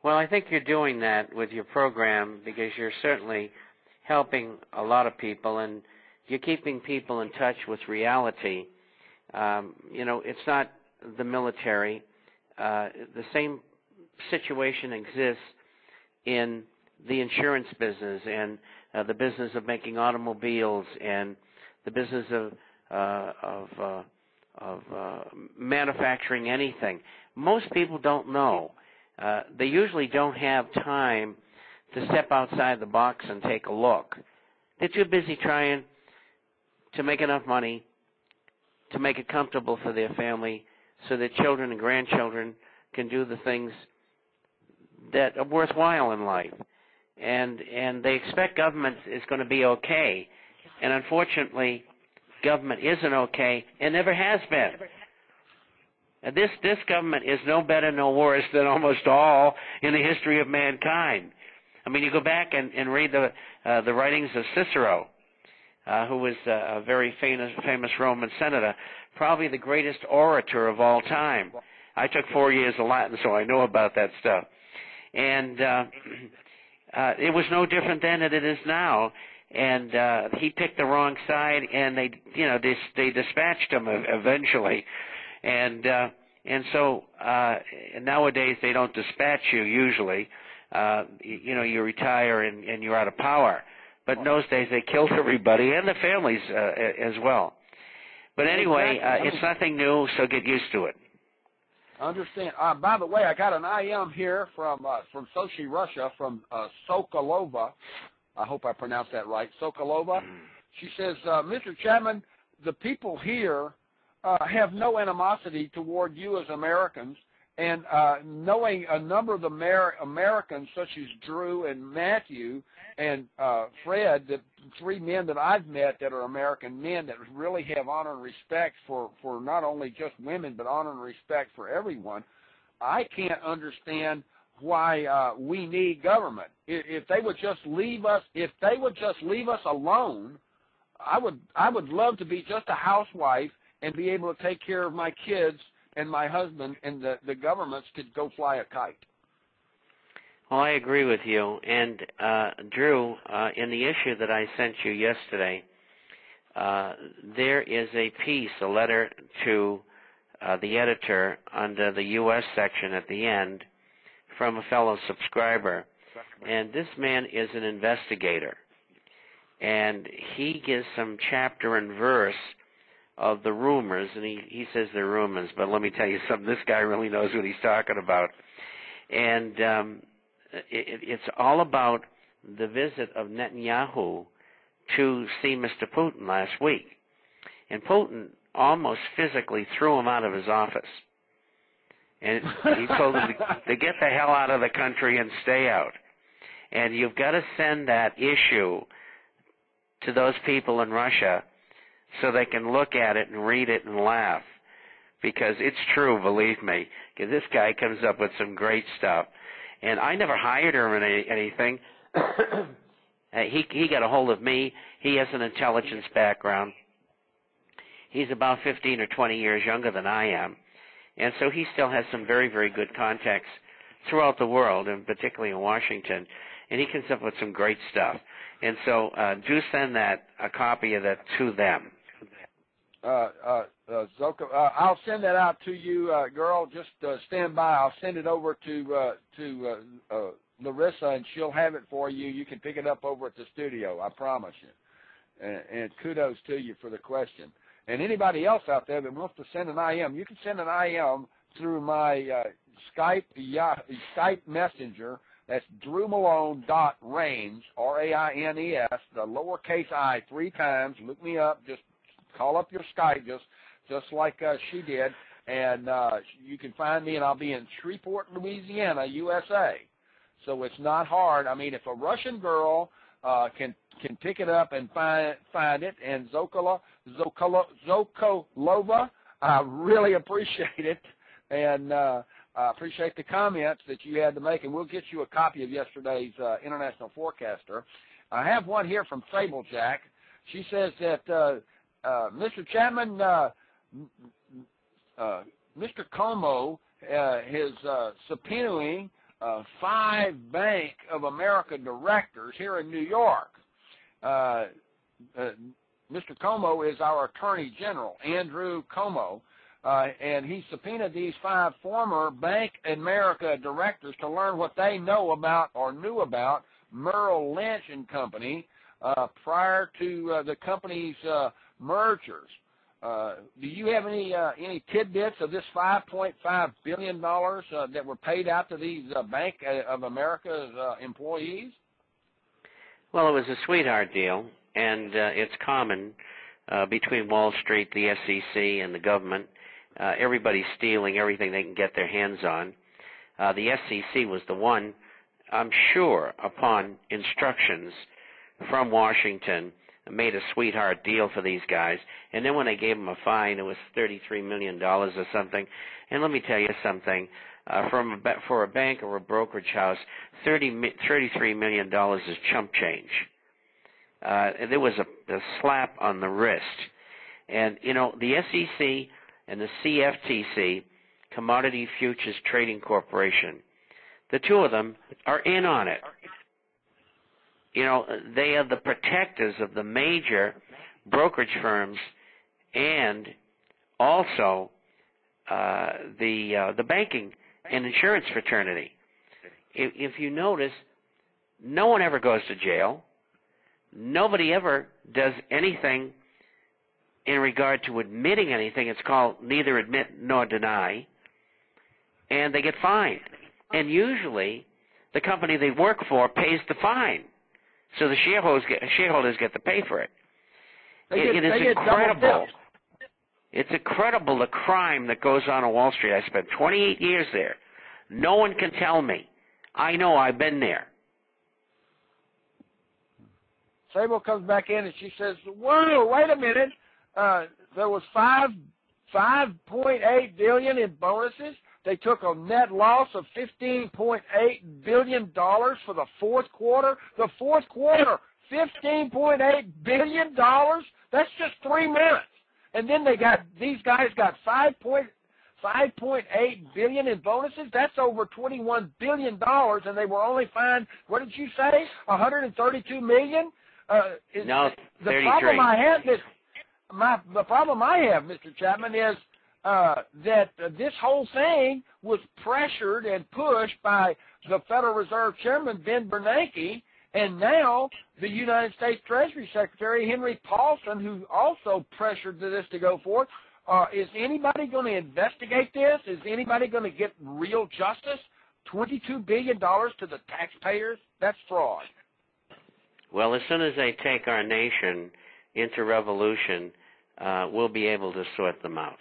Well, I think you're doing that with your program because you're certainly helping a lot of people, and you're keeping people in touch with reality. It's not the military. The same situation exists in the insurance business and the business of making automobiles and the business of manufacturing anything. Most people don't know. They usually don't have time to step outside the box and take a look. They're too busy trying to make enough money to make it comfortable for their family so their children and grandchildren can do the things that are worthwhile in life. And they expect government is going to be okay. And unfortunately, government isn't okay and never has been. And this government is no better, no worse than almost all in the history of mankind. I mean, you go back and read the writings of Cicero, who was a very famous Roman senator, probably the greatest orator of all time. I took 4 years of Latin, so I know about that stuff. And it was no different then than it is now. And he picked the wrong side, and they dispatched him eventually. And so nowadays they don't dispatch you usually. You retire and you're out of power. But in those days they killed everybody and the families as well. But anyway, it's nothing new, so get used to it. I understand. By the way, I got an IM here from Sochi, Russia, from Sokolova. I hope I pronounced that right. Sokolova. She says, Mr. Chapman, the people here have no animosity toward you as Americans, and knowing a number of Americans such as Drew and Matthew and Fred, the three men that I've met that are American men that really have honor and respect for not only just women but honor and respect for everyone, I can't understand why we need government. If they would just leave us, alone, I would love to be just a housewife and be able to take care of my kids and my husband, and the governments could go fly a kite. Well, I agree with you. And, Drew, in the issue that I sent you yesterday, there is a piece, a letter to the editor under the U.S. section at the end from a fellow subscriber. And this man is an investigator. And he gives some chapter and verse of the rumors, and he says they're rumors, but let me tell you something, this guy really knows what he's talking about. And it's all about the visit of Netanyahu to see Mr. Putin last week. And Putin almost physically threw him out of his office. And he told him to get the hell out of the country and stay out. And you've got to send that issue to those people in Russia so they can look at it and read it and laugh. Because it's true, believe me. Because this guy comes up with some great stuff. And I never hired him or anything. He got a hold of me. He has an intelligence background. He's about 15 or 20 years younger than I am. And so he still has some very, very good contacts throughout the world, and particularly in Washington. And he comes up with some great stuff. And so do send a copy of that to them. Zoka, I'll send that out to you, girl. Just stand by. I'll send it over to Larissa, and she'll have it for you. You can pick it up over at the studio, I promise you. And kudos to you for the question. And anybody else out there that wants to send an IM, you can send an IM through my Skype messenger. That's drewmalone.raines, R-A-I-N-E-S, the lowercase I 3 times. Look me up. Just call up your Skype, just like she did, and you can find me, and I'll be in Shreveport, Louisiana, USA. So it's not hard. I mean, if a Russian girl can pick it up and find it, and Zokolova, I really appreciate it, and I appreciate the comments that you had to make, and we'll get you a copy of yesterday's International Forecaster. I have one here from Sablejack. She says that Mr. Chapman, Mr. Como is subpoenaing 5 Bank of America directors here in New York. Mr. Como is our Attorney General, Andrew Como, and he subpoenaed these 5 former Bank of America directors to learn what they know about or knew about Merrill Lynch and Company prior to the company's mergers. Do you have any tidbits of this $5.5 billion that were paid out to these Bank of America's employees? Well, it was a sweetheart deal, and it's common between Wall Street, the SEC, and the government. Everybody's stealing everything they can get their hands on. The SEC was the one, I'm sure, upon instructions from Washington, made a sweetheart deal for these guys. And then when they gave them a fine, it was $33 million or something. And let me tell you something. For a bank or a brokerage house, $33 million is chump change. There was a slap on the wrist. And, you know, the SEC and the CFTC, Commodity Futures Trading Corporation, the two of them are in on it. You know, they are the protectors of the major brokerage firms and also the banking and insurance fraternity. If you notice, no one ever goes to jail. Nobody ever does anything in regard to admitting anything. It's called neither admit nor deny. And they get fined. And usually the company they work for pays the fine. So the shareholders get to pay for it. It is incredible. It's incredible the crime that goes on Wall Street. I spent 28 years there. No one can tell me. I know, I've been there. Sable comes back in and she says, "Whoa, wait a minute. There was $5.8 billion in bonuses. They took a net loss of $15.8 billion for the fourth quarter. The fourth quarter, $15.8 billion. That's just 3 minutes. And then these guys got $5.8 billion in bonuses. That's over $21 billion, and they were only fined. What did you say? $132 million. No, 33. The problem I have, Mr. Chapman, is that this whole thing was pressured and pushed by the Federal Reserve Chairman, Ben Bernanke, and now the United States Treasury Secretary, Henry Paulson, who also pressured this to go forth. Is anybody going to investigate this? Is anybody going to get real justice? $22 billion to the taxpayers? That's fraud. Well, as soon as they take our nation into revolution, we'll be able to sort them out.